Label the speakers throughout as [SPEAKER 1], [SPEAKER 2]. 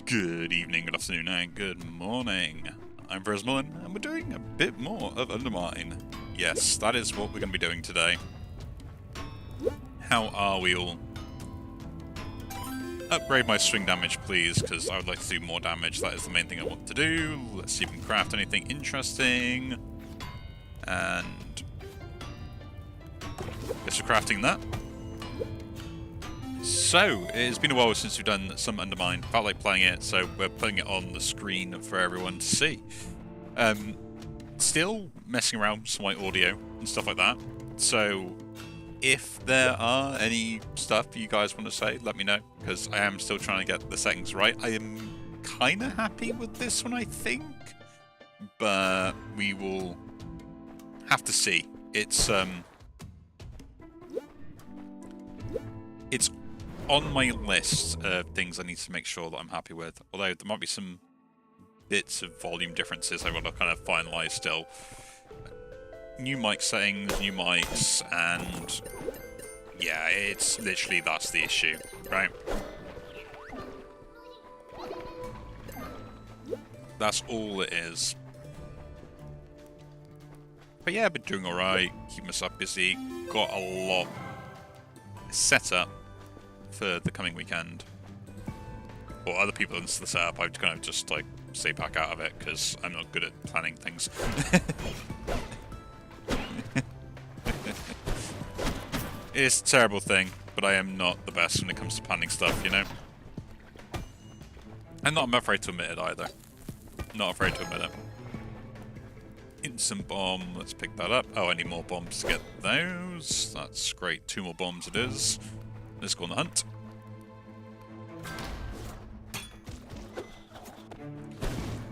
[SPEAKER 1] Good evening, good afternoon, and good morning. I'm Versmullen, and we're doing a bit more of Undermine. Yes, that is what we're going to be doing today. How are we all? Upgrade my swing damage, please, because I would like to do more damage. That is the main thing I want to do. Let's see if we can craft anything interesting. And guess we're crafting that. So, it has been a while since we've done some Undermine. Felt like playing it, so we're putting it on the screen for everyone to see. Still messing around with some audio and stuff like that. So, if there are any stuff you guys want to say, let me know, because I am still trying to get the settings right. I am kind of happy with this one, I think, but we will have to see. It's on my list of things I need to make sure that I'm happy with. Although there might be some bits of volume differences I've got to kind of finalise still. New mic settings, new mics, and yeah, it's literally that's the issue, right? That's all it is. But yeah, I've been doing alright, keep myself busy, got a lot set up for the coming weekend. Or other people into the setup, I've kind of just like stay back out of it because I'm not good at planning things. It's a terrible thing, but I am not the best when it comes to planning stuff, you know? I'm not afraid to admit it either. Not afraid to admit it. Instant bomb, let's pick that up. Oh, I need more bombs to get those. That's great, 2 more bombs it is. Let's go on the hunt.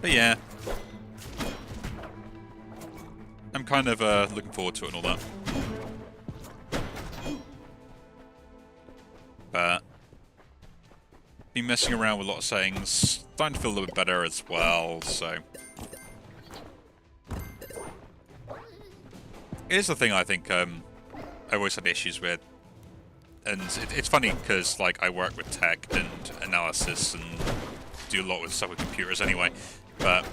[SPEAKER 1] But yeah. I'm kind of looking forward to it and all that. But been messing around with a lot of settings. Starting to feel a little bit better as well, so. It is the thing I think I always had issues with. And it's funny because like I work with tech and analysis and do a lot with stuff with computers anyway, but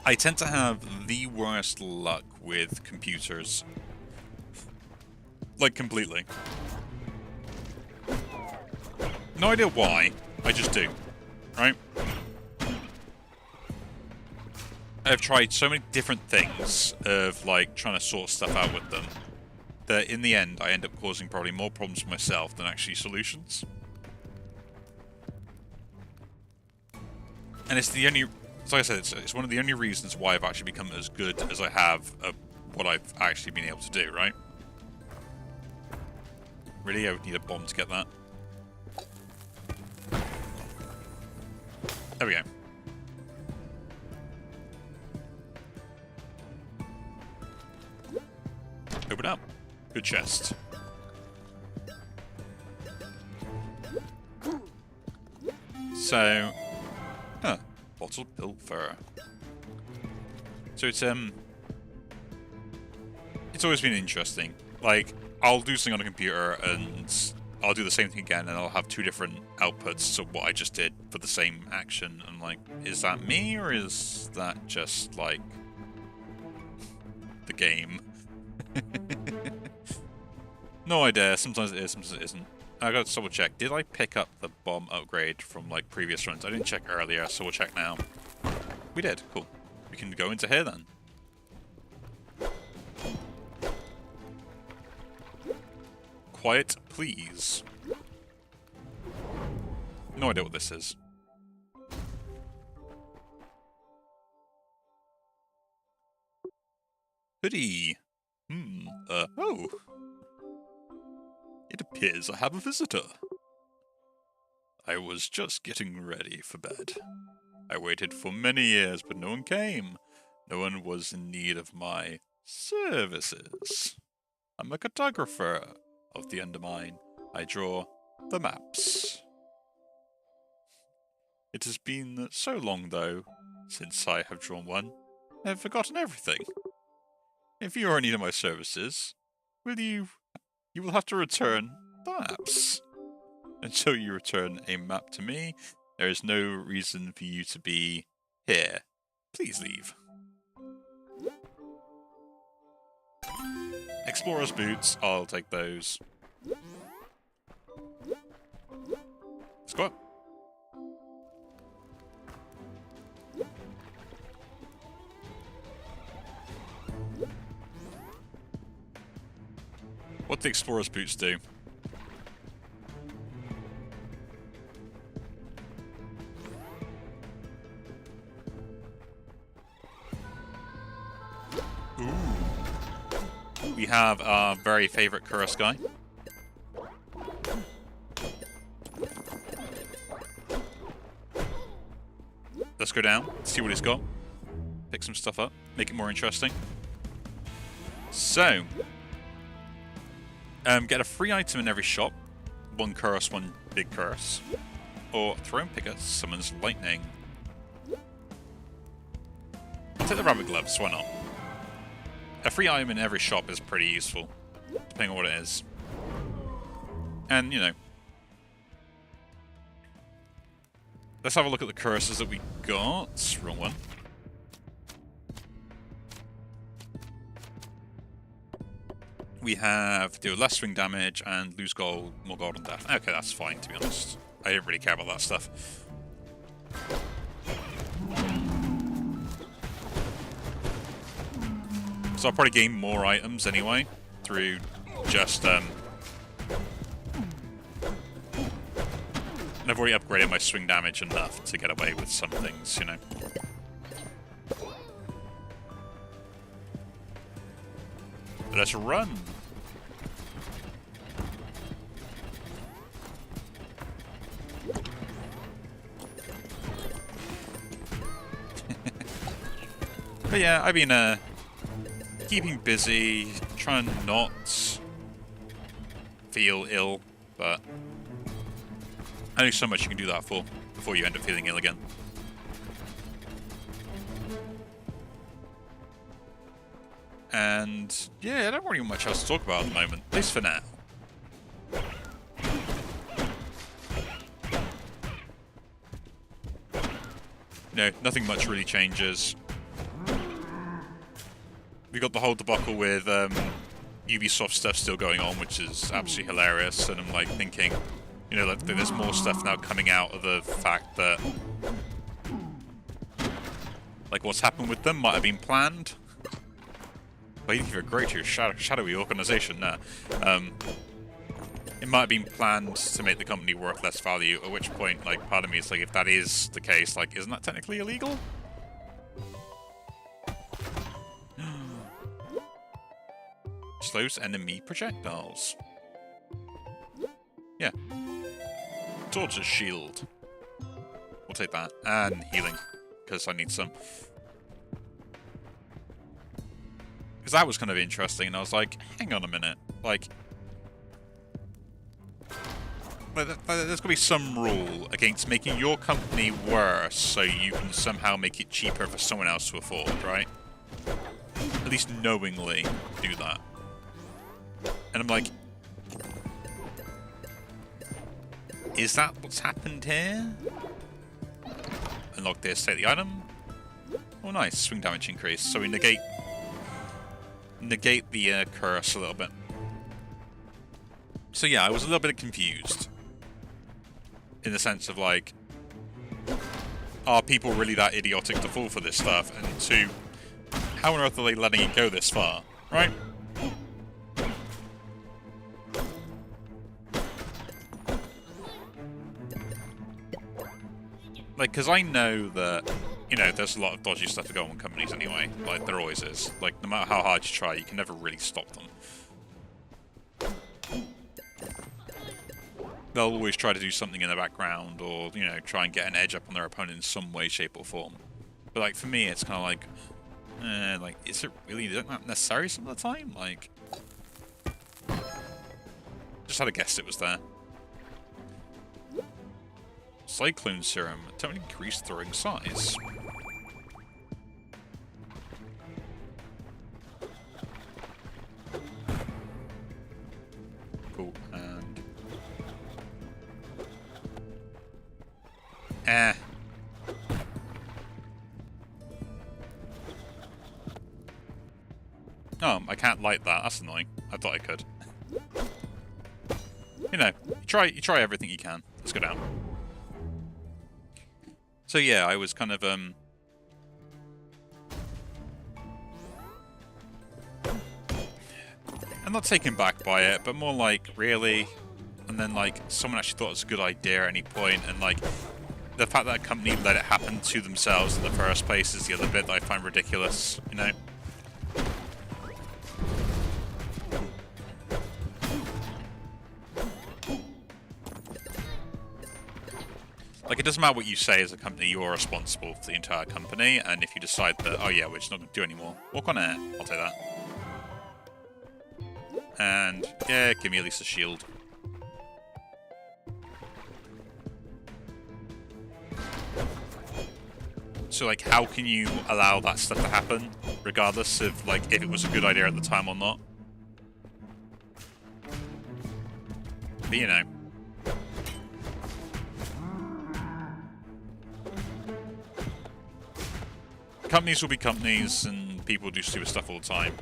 [SPEAKER 1] I tend to have the worst luck with computers. Like completely. No idea why, I just do, right? I've tried so many different things of like trying to sort stuff out with them that in the end I end up causing probably more problems for myself than actually solutions. And it's the only, like I said, it's one of the only reasons why I've actually become as good as I have at what I've actually been able to do, right? Really, I would need a bomb to get that. There we go. Open up. Good chest. So, bottled pilfer. So it's always been interesting. Like, I'll do something on a computer and I'll do the same thing again and I'll have 2 different outputs to what I just did for the same action. I'm like, is that me or is that just like the game? No idea. Sometimes it is, sometimes it isn't. I gotta double check. Did I pick up the bomb upgrade from like previous runs? I didn't check earlier, so we'll check now. We did. Cool. We can go into here then. Quiet, please. No idea what this is. Hoodie. Oh. It appears I have a visitor. I was just getting ready for bed. I waited for many years, but no one came. No one was in need of my services. I'm a cartographer of the Undermine. I draw the maps. It has been so long, though, since I have drawn one. I have forgotten everything. If you are in need of my services, you will have to return the maps. Until you return a map to me, there is no reason for you to be here. Please leave. Explorer's boots, I'll take those. Let's go up. What do the explorer's boots do? Ooh. We have our very favorite Curse guy. Let's go down, see what he's got. Pick some stuff up, make it more interesting. So, get a free item in every shop. One curse, one big curse. Or Throne Picker summons lightning. I'll take the rabbit gloves, why not? A free item in every shop is pretty useful, depending on what it is. And, you know. Let's have a look at the curses that we got. Wrong one. We have do less swing damage and lose gold, more gold on death. Okay, that's fine, to be honest. I didn't really care about that stuff. So I'll probably gain more items anyway, through just, and I've already upgraded my swing damage enough to get away with some things, you know. Let's run! But yeah, I've been, keeping busy, trying not feel ill, but only so much you can do that for before you end up feeling ill again. And yeah, I don't really have much else to talk about at the moment, at least for now. No, nothing much really changes. We got the whole debacle with Ubisoft stuff still going on, which is absolutely hilarious. And I'm like thinking, you know, like there's more stuff now coming out of the fact that, like, what's happened with them might have been planned. But you give a great shadowy organization now. It might have been planned to make the company worth less value. At which point, like, part of me is like, if that is the case, like, isn't that technically illegal? Slows enemy projectiles. Yeah. Torture shield. We'll take that. And healing, because I need some. Because that was kind of interesting, and I was like, hang on a minute. Like, there's got to be some rule against making your company worse so you can somehow make it cheaper for someone else to afford, right? At least knowingly do that. And I'm like, is that what's happened here? Unlock this, take the item. Oh nice, swing damage increase. So we negate the curse a little bit. So yeah, I was a little bit confused. In the sense of like, are people really that idiotic to fall for this stuff? And two, how on earth are they letting it go this far, right? Like, because I know that, you know, there's a lot of dodgy stuff to go on with companies anyway. Like, there always is. Like, no matter how hard you try, you can never really stop them. They'll always try to do something in the background or, you know, try and get an edge up on their opponent in some way, shape, or form. But, like, for me, it's kind of like, is it really not necessary some of the time? Like, just had to guess it was there. Cyclone Serum. Don't increase throwing size. Cool. And Eh. Oh, I can't light that. That's annoying. I thought I could. You know, you try everything you can. Let's go down. So yeah, I was kind of I'm not taken back by it, but more like, really? And then like someone actually thought it was a good idea at any point, and like the fact that a company let it happen to themselves in the first place is the other bit that I find ridiculous, you know? Like, it doesn't matter what you say as a company, you're responsible for the entire company, and if you decide that, oh yeah, we're just not going to do anymore, walk on air, I'll take that. And, yeah, give me at least a shield. So, like, how can you allow that stuff to happen, regardless of, like, if it was a good idea at the time or not? But, you know. Companies will be companies, and people do stupid stuff all the time.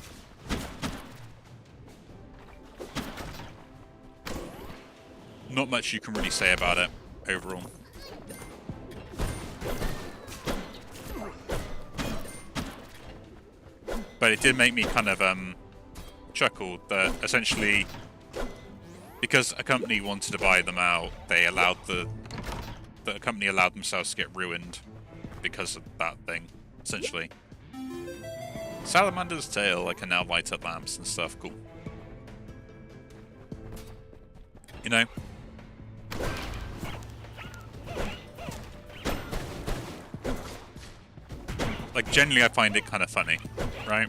[SPEAKER 1] Not much you can really say about it, overall. But it did make me kind of chuckle that essentially, because a company wanted to buy them out, they allowed the company allowed themselves to get ruined because of that thing, essentially. Salamander's tail, I can now light up lamps and stuff, cool. You know? Like, generally I find it kind of funny, right?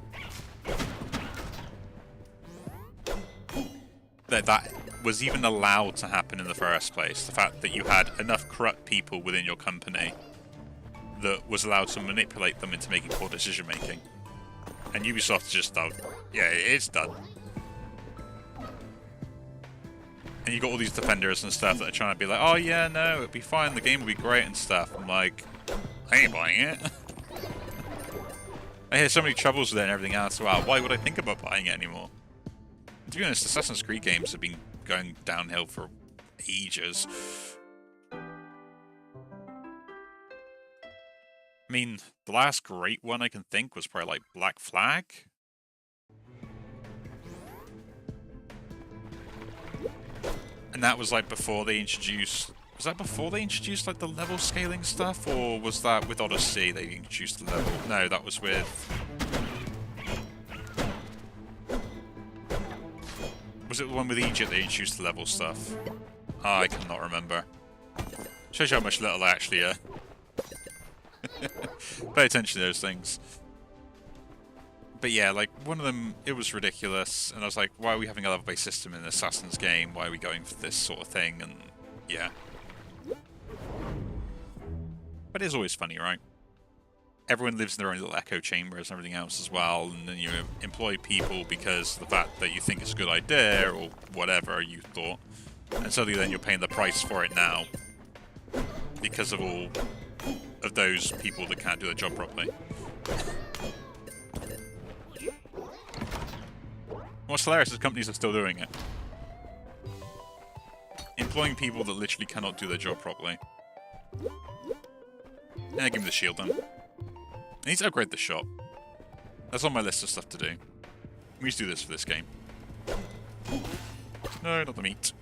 [SPEAKER 1] That was even allowed to happen in the first place. The fact that you had enough corrupt people within your company that was allowed to manipulate them into making poor decision making. And Ubisoft just thought, yeah, it's done. And you got all these defenders and stuff that are trying to be like, oh yeah, no, it'll be fine, the game will be great and stuff. I'm like, I ain't buying it. I hear so many troubles with it and everything else. Wow, why would I think about buying it anymore? To be honest, Assassin's Creed games have been going downhill for ages. I mean, the last great one I can think was probably like Black Flag. And that was like before they introduced... Was that before they introduced like the level scaling stuff? Or was that with Odyssey they introduced the level? No, that was with... Was it the one with Egypt they introduced the level stuff? Oh, I cannot remember. Shows you how much little I actually pay attention to those things. But yeah, like, one of them, it was ridiculous, and I was like, why are we having a level-based system in an Assassin's game? Why are we going for this sort of thing? And, yeah. But it's always funny, right? Everyone lives in their own little echo chambers and everything else as well, and then you employ people because of the fact that you think it's a good idea, or whatever you thought, and suddenly then you're paying the price for it now, because of all of those people that can't do their job properly. What's hilarious is companies are still doing it. Employing people that literally cannot do their job properly. Yeah, give me the shield then. I need to upgrade the shop. That's on my list of stuff to do. We need to do this for this game. No, not the meat.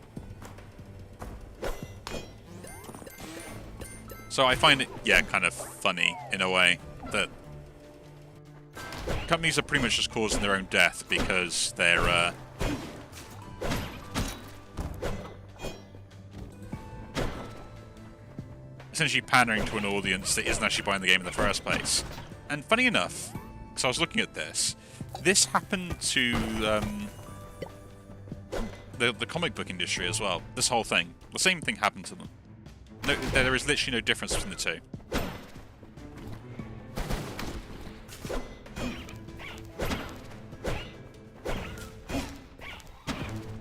[SPEAKER 1] So I find it, yeah, kind of funny in a way that companies are pretty much just causing their own death because they're essentially pandering to an audience that isn't actually buying the game in the first place. And funny enough, because I was looking at this happened to the comic book industry as well. This whole thing, the same thing happened to them. No, there is literally no difference between the two.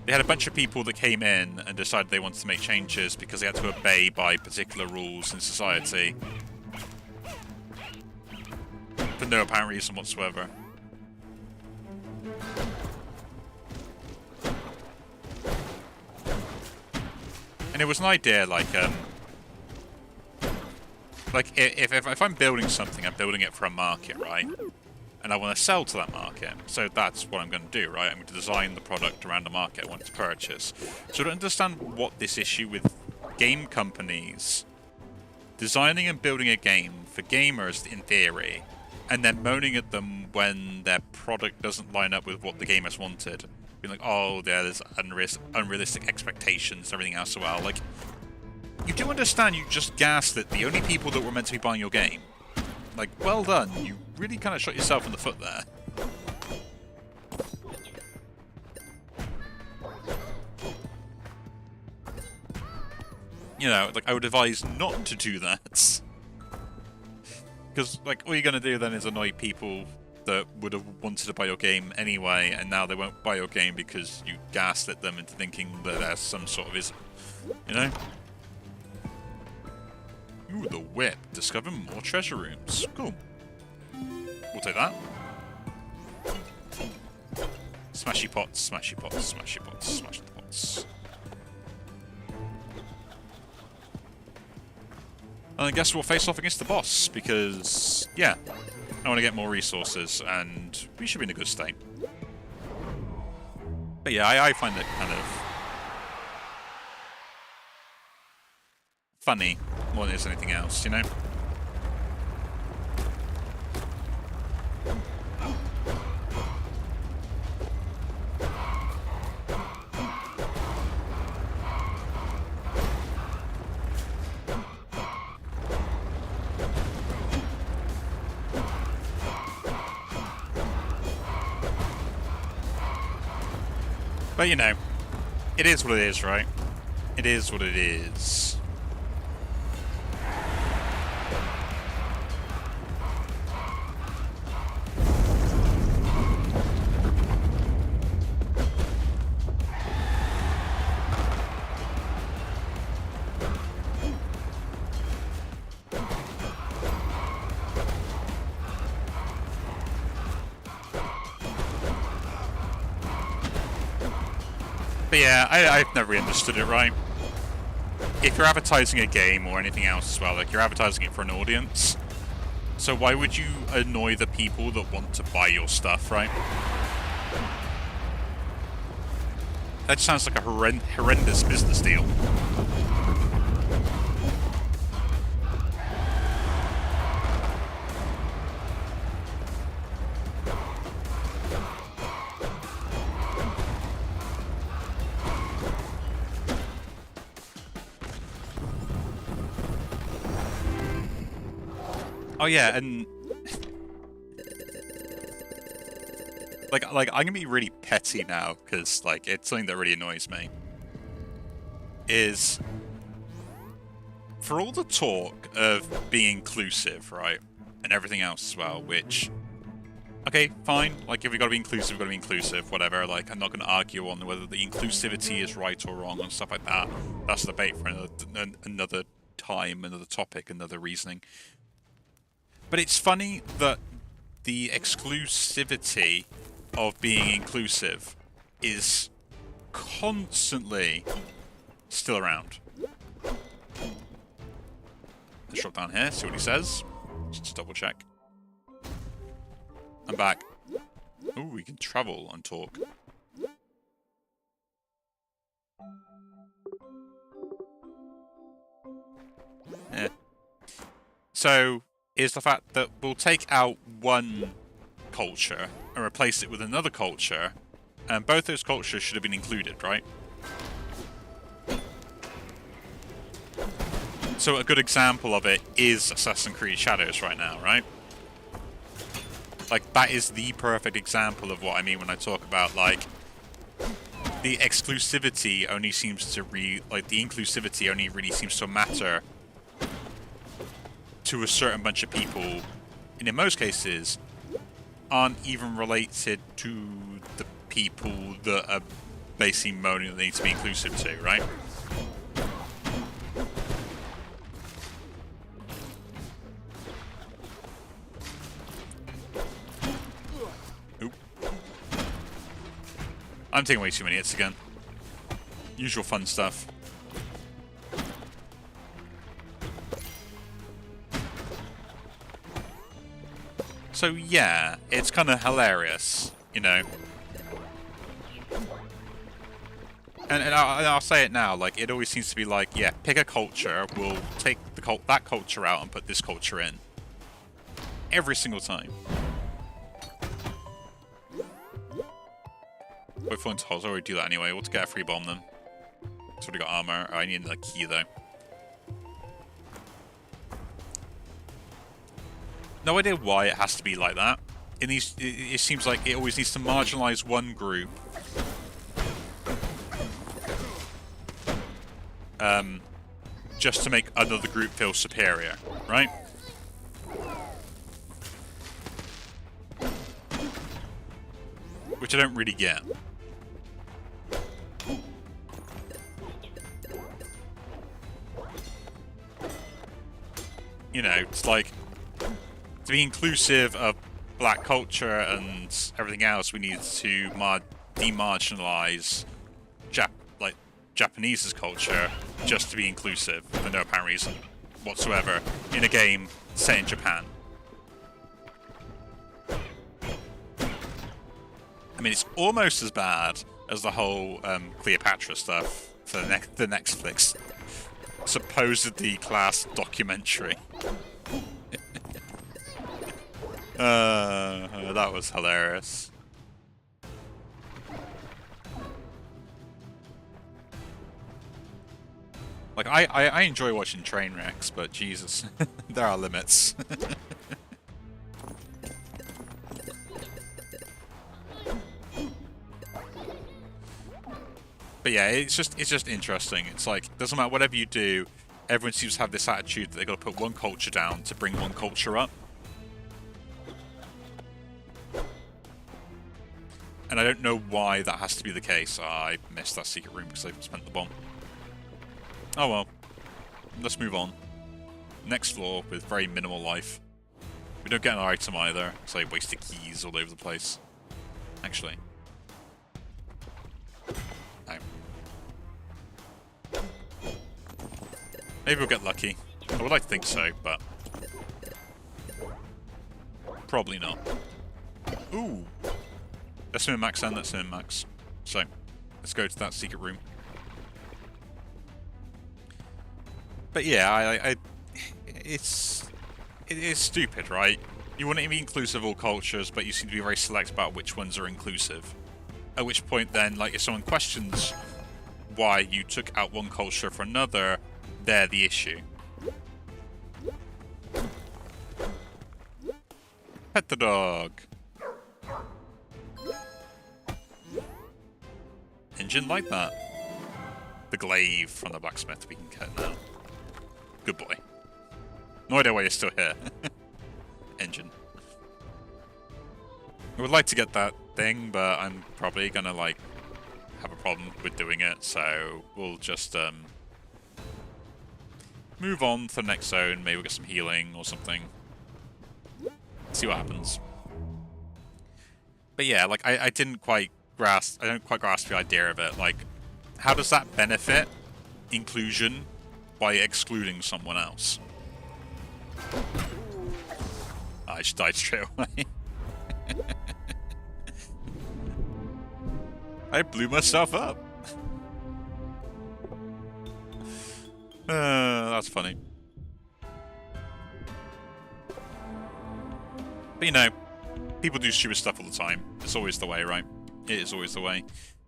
[SPEAKER 1] They had a bunch of people that came in and decided they wanted to make changes because they had to obey by particular rules in society. For no apparent reason whatsoever. And it was an idea like if I'm building something, I'm building it for a market, right? And I want to sell to that market. So that's what I'm going to do, right? I'm going to design the product around the market I want to purchase. So I don't understand what this issue with game companies designing and building a game for gamers in theory, and then moaning at them when their product doesn't line up with what the gamers wanted. Being like, oh, there's unrealistic expectations, everything else as well. Like, you do understand you just gaslit the only people that were meant to be buying your game. Like, well done. You really kind of shot yourself in the foot there. You know, like, I would advise not to do that. Because, like, all you're going to do then is annoy people that would have wanted to buy your game anyway, and now they won't buy your game because you gaslit them into thinking that there's some sort of ism. You know? Ooh, the whip. Discover more treasure rooms. Cool. We'll take that. Smashy pots, smashy pots, smashy pots, smash the pots. And I guess we'll face off against the boss, because, yeah, I want to get more resources, and we should be in a good state. But yeah, I find it kind of funny more than it is anything else, you know? But, you know, it is what it is, right? It is what it is. But yeah, I've never really understood it, right? If you're advertising a game or anything else as well, like you're advertising it for an audience, so why would you annoy the people that want to buy your stuff, right? That sounds like a horrendous business deal. Oh yeah, and like I'm gonna be really petty now because like it's something that really annoys me. Is for all the talk of being inclusive, right, and everything else as well. Which, okay, fine. Like if we gotta be inclusive, we gotta be inclusive. Whatever. Like I'm not gonna argue on whether the inclusivity is right or wrong and stuff like that. That's a debate for another time, another topic, another reasoning. But it's funny that the exclusivity of being inclusive is constantly still around. Let's drop down here, see what he says. Just double check. I'm back. Ooh, we can travel and talk. Yeah. So is the fact that we'll take out one culture and replace it with another culture, and both those cultures should have been included, right? So a good example of it is Assassin's Creed Shadows right now, right? Like, that is the perfect example of what I mean when I talk about, like, the exclusivity only seems to the inclusivity only really seems to matter to a certain bunch of people, and in most cases aren't even related to the people that are basically moaning that they need to be inclusive too, right? Oop. I'm taking way too many hits again. Usual fun stuff. So yeah, it's kind of hilarious, you know. And I'll say it now, like, it always seems to be like, yeah, pick a culture, we'll take that culture out and put this culture in. Every single time. Wait for I'll already do that anyway, we'll get a free bomb then. So we got armor. Oh, I need a key though. No idea why it has to be like that. In these, it seems like it always needs to marginalize one group. Just to make another group feel superior, right? Which I don't really get. You know, it's like, to be inclusive of black culture and everything else, we need to demarginalize Japanese's culture just to be inclusive for no apparent reason whatsoever in a game set in Japan. I mean, it's almost as bad as the whole Cleopatra stuff for the Netflix supposedly class documentary. That was hilarious. Like, I enjoy watching train wrecks, but Jesus, there are limits. But yeah, it's just interesting. It's like, doesn't matter whatever you do, everyone seems to have this attitude that they've got to put one culture down to bring one culture up. And I don't know why that has to be the case. I missed that secret room because I spent the bomb. Oh well. Let's move on. Next floor with very minimal life. We don't get an item either, so I wasted keys all over the place. Actually. No. Maybe we'll get lucky. I would like to think so, but probably not. Ooh. That's in max and that's in max. So, let's go to that secret room. But yeah, it is stupid, right? You want to be inclusive of all cultures, but you seem to be very select about which ones are inclusive. At which point then, like, if someone questions why you took out one culture for another, they're the issue. Pet the dog. Engine like that. The glaive from the blacksmith we can get now. Good boy. No idea why you're still here. Engine. I would like to get that thing, but I'm probably gonna, like, have a problem with doing it, so we'll just, move on to the next zone. Maybe we'll get some healing or something. See what happens. But yeah, like, I don't quite grasp the idea of it. Like, how does that benefit inclusion by excluding someone else? I just died straight away. I blew myself up. That's funny. But you know, people do stupid stuff all the time. It's always the way, right? It is always the way.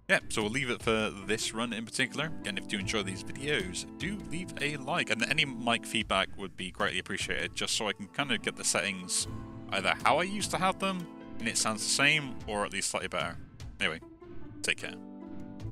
[SPEAKER 1] Yeah, so we'll leave it for this run in particular. And if you enjoy these videos, do leave a like. And any mic feedback would be greatly appreciated, just so I can kind of get the settings either how I used to have them, and it sounds the same, or at least slightly better. Anyway, take care.